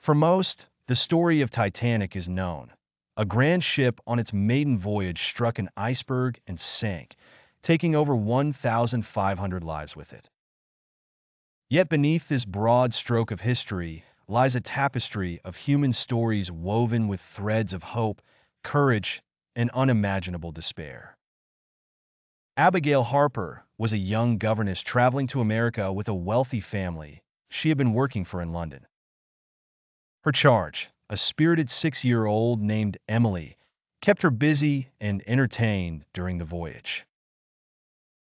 For most, the story of Titanic is known. A grand ship on its maiden voyage struck an iceberg and sank, taking over 1,500 lives with it. Yet beneath this broad stroke of history lies a tapestry of human stories woven with threads of hope, courage, and unimaginable despair. Abigail Harper was a young governess traveling to America with a wealthy family she had been working for in London. Her charge, a spirited 6-year-old named Emily, kept her busy and entertained during the voyage.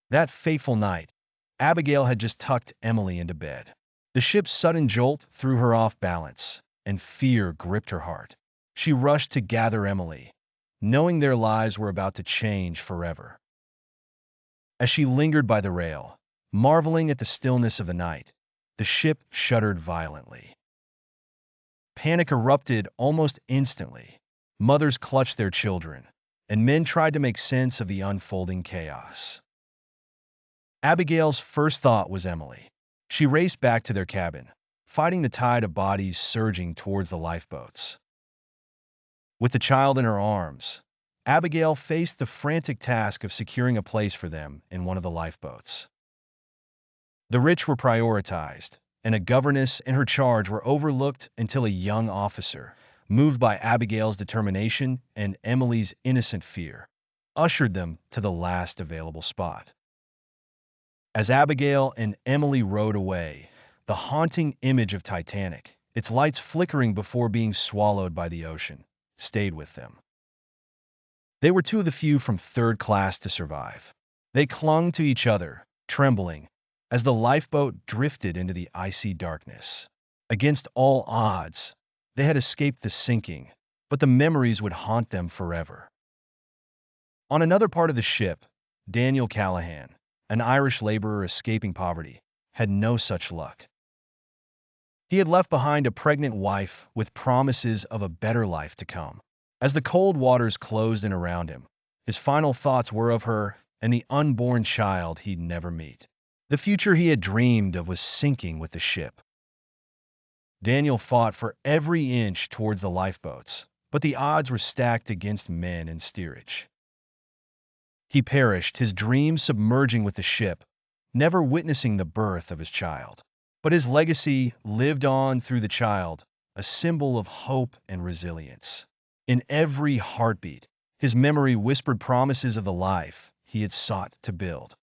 That fateful night, Abigail had just tucked Emily into bed. The ship's sudden jolt threw her off balance, and fear gripped her heart. She rushed to gather Emily, knowing their lives were about to change forever. As she lingered by the rail, marveling at the stillness of the night, the ship shuddered violently. Panic erupted almost instantly. Mothers clutched their children, and men tried to make sense of the unfolding chaos. Abigail's first thought was Emily. She raced back to their cabin, fighting the tide of bodies surging towards the lifeboats. With the child in her arms, Abigail faced the frantic task of securing a place for them in one of the lifeboats. The rich were prioritized, and a governess and her charge were overlooked until a young officer, moved by Abigail's determination and Emily's innocent fear, ushered them to the last available spot. As Abigail and Emily rowed away, the haunting image of Titanic, its lights flickering before being swallowed by the ocean, stayed with them. They were two of the few from third class to survive. They clung to each other, trembling, as the lifeboat drifted into the icy darkness. Against all odds, they had escaped the sinking, but the memories would haunt them forever. On another part of the ship, Daniel Callahan, an Irish laborer escaping poverty, had no such luck. He had left behind a pregnant wife with promises of a better life to come. As the cold waters closed in around him, his final thoughts were of her and the unborn child he'd never meet. The future he had dreamed of was sinking with the ship. Daniel fought for every inch towards the lifeboats, but the odds were stacked against men and steerage. He perished, his dreams submerging with the ship, never witnessing the birth of his child. But his legacy lived on through the child, a symbol of hope and resilience. In every heartbeat, his memory whispered promises of the life he had sought to build.